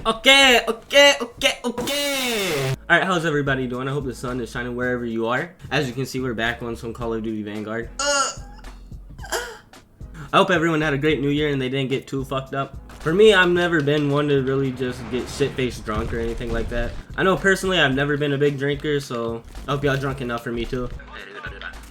Okay. Alright, how's everybody doing? I hope the sun is shining wherever you are. As you can see, we're back on some Call of Duty Vanguard. I hope everyone had a great new year and they didn't get too fucked up. For me, I've never been one to really just get shit-faced drunk or anything like that. I know personally I've never been a big drinker, so I hope y'all drunk enough for me too.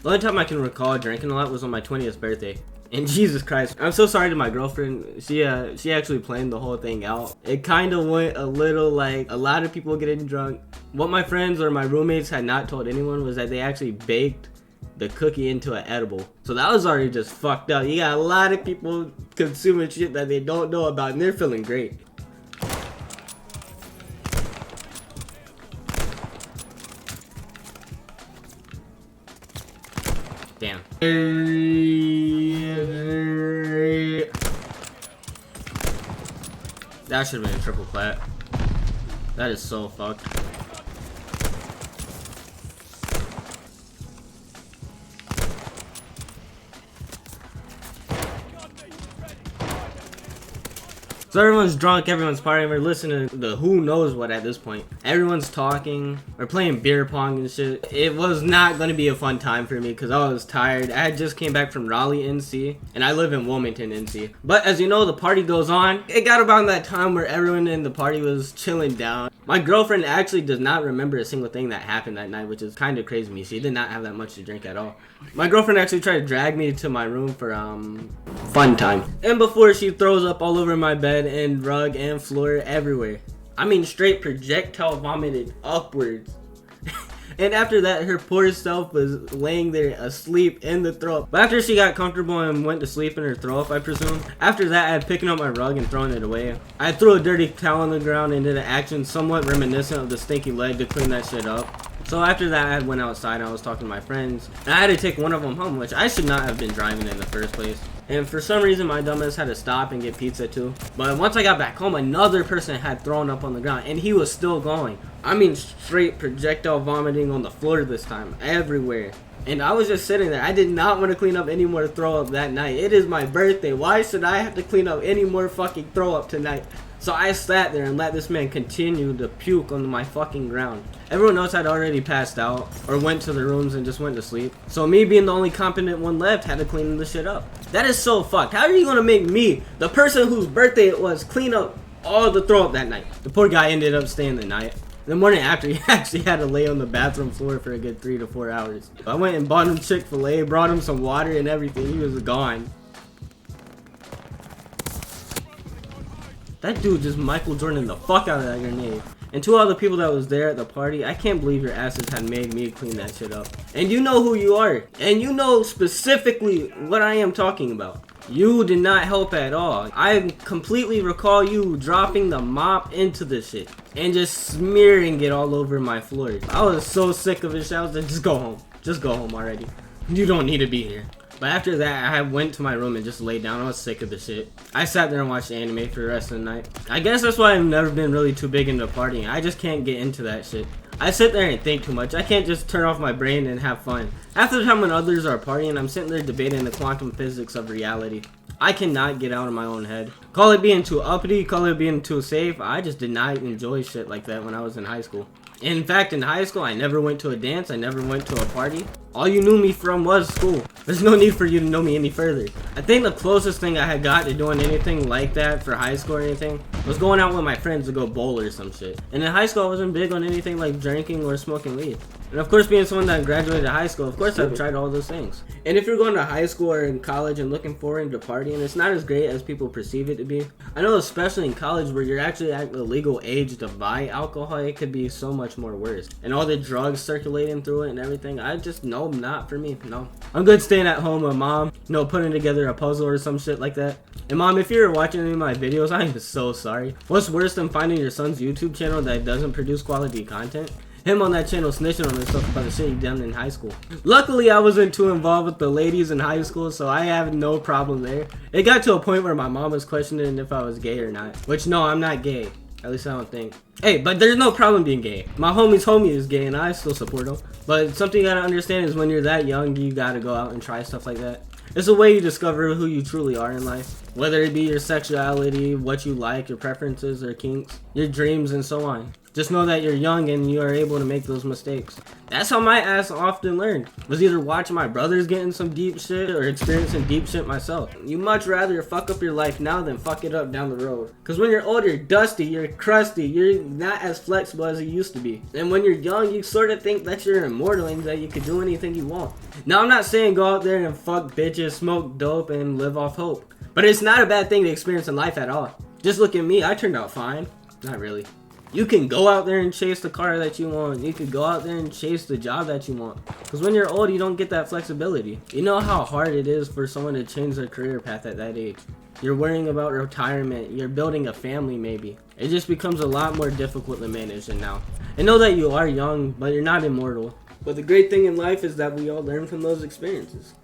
The only time I can recall drinking a lot was on my 20th birthday. And Jesus Christ, I'm so sorry to my girlfriend. She actually planned the whole thing out. It kind of went a little like a lot of people getting drunk. What my friends or my roommates had not told anyone was that they actually baked the cookie into an edible. So that was already just fucked up. You got a lot of people consuming shit that they don't know about and they're feeling great. Damn. That should have been a triple plat. That is so fucked. So everyone's drunk, everyone's partying, we're listening to the who knows what at this point. Everyone's talking, we're playing beer pong and shit. It was not gonna be a fun time for me because I was tired. I had just came back from Raleigh, NC, and I live in Wilmington, NC. But as you know, the party goes on. It got about that time where everyone in the party was chilling down. My girlfriend actually does not remember a single thing that happened that night, which is kind of crazy to me. She did not have that much to drink at all. My girlfriend actually tried to drag me to my room for fun time. And before she throws up all over my bed and rug and floor everywhere. I mean straight projectile vomited upwards. And after that, her poor self was laying there asleep in the throw up. But after she got comfortable and went to sleep in her throw up, I presume. After that, I had picking up my rug and throwing it away. I threw a dirty towel on the ground and did an action somewhat reminiscent of the stinky leg to clean that shit up. So after that, I went outside and I was talking to my friends. And I had to take one of them home, which I should not have been driving in the first place. And for some reason, my dumbass had to stop and get pizza too. But once I got back home, another person had thrown up on the ground and he was still going. I mean straight projectile vomiting on the floor this time, everywhere. And I was just sitting there. I did not want to clean up any more throw up that night. It is my birthday. Why should I have to clean up any more fucking throw up tonight? So I sat there and let this man continue to puke on my fucking ground. Everyone else had already passed out or went to their rooms and just went to sleep. So me being the only competent one left had to clean the shit up. That is so fucked. How are you gonna make me, the person whose birthday it was, clean up all the throw up that night? The poor guy ended up staying the night. The morning after, he actually had to lay on the bathroom floor for a good 3 to 4 hours. I went and bought him Chick-fil-A, brought him some water and everything. He was gone. That dude just Michael Jordan the fuck out of that grenade. And to all the people that was there at the party, I can't believe your asses had made me clean that shit up. And you know who you are. And you know specifically what I am talking about. You did not help at all. I completely recall you dropping the mop into the shit and just smearing it all over my floor. I was so sick of it. I was like, just go home. Just go home already. You don't need to be here. But after that, I went to my room and just laid down. I was sick of the shit. I sat there and watched anime for the rest of the night. I guess that's why I've never been really too big into partying. I just can't get into that shit. I sit there and think too much. I can't just turn off my brain and have fun. Half the time when others are partying, I'm sitting there debating the quantum physics of reality. I cannot get out of my own head. Call it being too uppity, call it being too safe. I just did not enjoy shit like that when I was in high school. In fact, in high school, I never went to a dance. I never went to a party. All you knew me from was school. There's no need for you to know me any further. I think the closest thing I had got to doing anything like that for high school or anything was going out with my friends to go bowl or some shit. And in high school, I wasn't big on anything like drinking or smoking weed. And of course, being someone that graduated high school, of course I've tried all those things. And if you're going to high school or in college and looking forward to partying, it's not as great as people perceive it to be. I know especially in college where you're actually at the legal age to buy alcohol, it could be so much more worse. And all the drugs circulating through it and everything, I just, no, not for me, no. I'm good staying at home with mom, you know, putting together a puzzle or some shit like that. And mom, if you're watching any of my videos, I am so sorry. What's worse than finding your son's YouTube channel that doesn't produce quality content? Him on that channel snitching on himself about the shit he done in high school. Luckily, I wasn't too involved with the ladies in high school, so I have no problem there. It got to a point where my mom was questioning if I was gay or not. Which, no, I'm not gay. At least I don't think. Hey, but there's no problem being gay. My homie's homie is gay and I still support him. But something you gotta understand is when you're that young, you gotta go out and try stuff like that. It's a way you discover who you truly are in life. Whether it be your sexuality, what you like, your preferences or kinks, your dreams and so on. Just know that you're young and you are able to make those mistakes. That's how my ass often learned. Was either watching my brothers getting some deep shit or experiencing deep shit myself. You much rather fuck up your life now than fuck it up down the road. Cause when you're older, you're dusty, you're crusty, you're not as flexible as you used to be. And when you're young, you sort of think that you're immortal and that you can do anything you want. Now I'm not saying go out there and fuck bitches, smoke dope, and live off hope. But it's not a bad thing to experience in life at all. Just look at me, I turned out fine. Not really. You can go out there and chase the car that you want. You can go out there and chase the job that you want. Because when you're old, you don't get that flexibility. You know how hard it is for someone to change their career path at that age. You're worrying about retirement. You're building a family maybe. It just becomes a lot more difficult to manage than now. And know that you are young, but you're not immortal. But the great thing in life is that we all learn from those experiences.